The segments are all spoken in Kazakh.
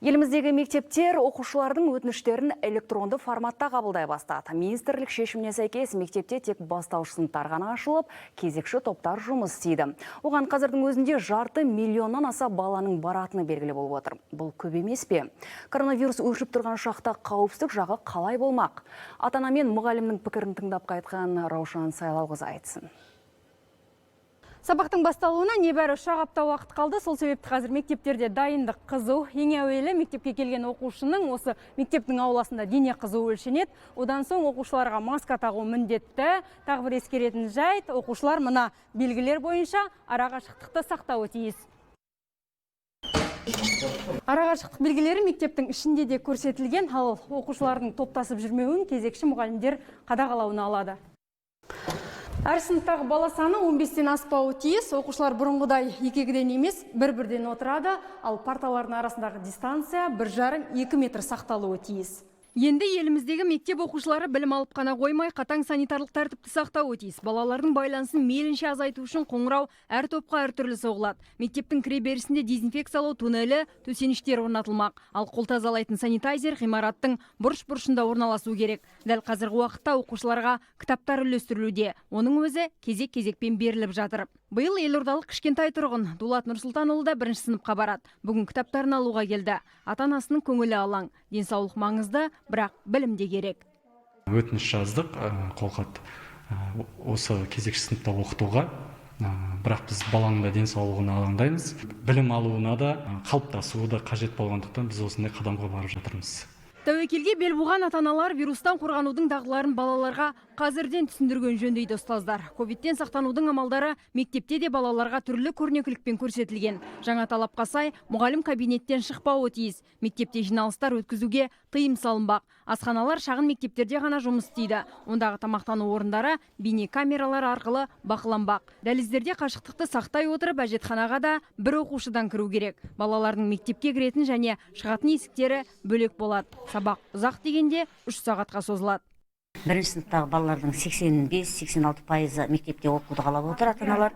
Еліміздегі мектептер оқушылардың өтініштерін электронды форматта қабылдай бастады. Министрлік шешіміне сәйкес мектепте тек бастауыш сыныптар ғана ашылып, кезекші топтар жұмыс істейді. Оған қазірдің өзінде 500 миллионнан аса баланың баратыны белгілі болып отыр. Бұл көп емес пе? Коронавирус өршіп тұрған шақта қауіпсіздік жағы қалай болмақ? Ата-ана мен мұғалімнің пікірін тыңдап қайтқан Раушан Сайлауқызы айтсын. Сабақтың басталуына небәрі 3 апта уақыт қалды. Сол себепті қазір мектептерде дайындық қызу. Ең әуелі мектепке келген оқушының осы мектептің ауласында дене қызуы өлшенеді. Одан соң оқушыларға маска тағу міндетті. Тағы бір ескеретін жайт, оқушылар мына белгілер бойынша арақашықтықты сақтауы тиіс. Арақашықтық белгілері мектептің ішінде де көрсетілген, ал оқушылардың топтасып жүрмеуін кезекші мұғалімдер қадағалауына алады. Әр сыныптағы бала саны 15-тен аспауы тиіс. Оқушылар бұрынғыдай екегіден емес, бір-бірден отырады, ал парталардың арасындағы дистанция 1,5-2 метр сақталуы тиіс. Енді еліміздегі мектеп оқушылары білім алып қана қоймай, қатаң санитарлық тәртіпті сақтауы тиіс. Балалардың байланысын мейлінше азайту үшін қоңырау әр топқа әртүрлі соғылады. Мектептің кіреберісінде дезинфекциялау туннелі, төсеніштер орнатылмақ. Ал қол тазалайтын санитайзер ғимараттың бұрыш-бұрышында орналасу керек. Дәл қазіргі уақытта оқушыларға кітаптар үлестірілуде. Оның өзі кезек-кезекпен беріліп жатыр. Биыл елордалық кішкентай тұрғын Дулат Нұрсұлтанұлы да 1-ші сыныпқа барады. Бүгін кітаптарын алуға келді. Ата-анасының көңілі алаң. Денсаулық маңызды, бірақ білім де керек. Өтініш жаздық, қолхат осы кезекші сыныпта оқытуға. Бірақ біз баланың да денсаулығына алаңдаймыз. Білім алуына да, қалыптасуы да қажет болғандықтан біз осындай қадамға барып жатырмыз. Тәуекелге бел буған ата-аналар вирустан қорғанудың дағдыларын балаларға қазірден түсіндірген жөн дейді ұстаздар. Ковидтен сақтанудың амалдары мектепте де балаларға түрлі көрнекілікпен көрсетілген. Жаңа талапқа сай мұғалім кабинеттен шықпауы тиіс. Мектепте жиналыстар өткізуге тыйым салынбақ. Асханалар шағын мектептерде ғана жұмыс істейді. Ондағы тамақтану орындары бейне камералар арқылы бақыланбақ. Дәліздерде қашықтықты сақтай отырып, әжетханаға да бір оқушыдан кіру керек. Балалардың мектепке кіретін және шығатын есіктері бөлек болады. Сабақ ұзақ дегенде 3 сағатқа созылады. 1-ші сыныптағы балалардың 85-86% мектепте оқуды қалап отыр ата-аналар,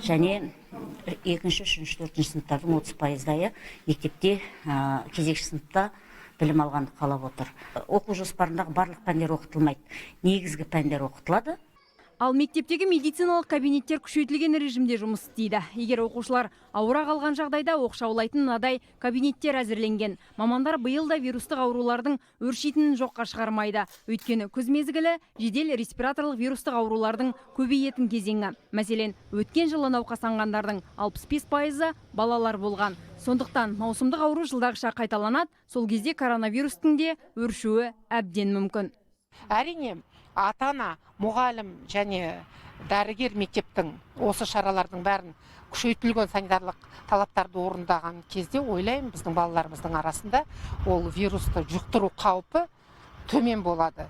және 2-ші, 3-ші, 4-ші сыныптардың 30%-дайы мектепте кезекші сыныпта білім алғанды қалап отыр. Оқу жоспарындағы барлық пәндер оқытылмайды, негізгі пәндер оқытылады. Ал мектептегі медициналық кабинеттер күшейтілген режимде жұмыс істейді. Егер оқушылар ауыра қалған жағдайда оқшаулайтын мынадай кабинеттер әзірленген. Мамандар биыл да вирустық аурулардың өршитінін жоққа шығармайды. Өйткені күз мезгілі жедел респираторлық вирустық аурулардың көбейетін кезеңі. Мәселен, өткен жылы науқастанғандардың 65%-ы балалар болған. Сондықтан маусымдық ауру жылдағыша қайталанады, сол кезде коронавирустың де өршуі әбден мүмкін. Әрине, ата-ана, мұғалім және дәрігер мектептің осы шаралардың бәрін күшейтілген санитарлық талаптарды орындаған кезде ойлаймын, біздің балаларымыздың арасында ол вирусты жұқтыру қаупі төмен болады.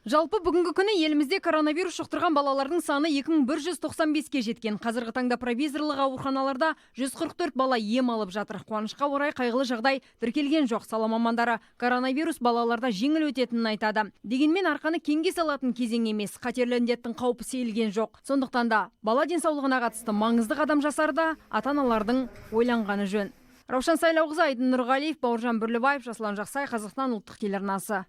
Жалпы бүгінгі күні елімізде коронавирус жұқтырған балалардың саны 2195-ке жеткен. Қазіргі таңда провизорлық ауруханаларда 144 бала ем алып жатыр. Қуанышқа орай қайғылы жағдай тіркелген жоқ. Сала мамандары коронавирус балаларда жеңіл өтетінін айтады. Дегенмен арқаны кеңге салатын кезең емес, қатерлі індеттің қаупі сейілген жоқ. Сондықтан да бала денсаулығына қатысты маңызды қадам жасарда ата-аналардың ойланғаны жөн. Раушан Сайлауқызы, Айдын Нұрғалиев, Бауыржан Бүрлібаев, Жасұлан Жақсай, Қазақстан ұлттық телеарнасы.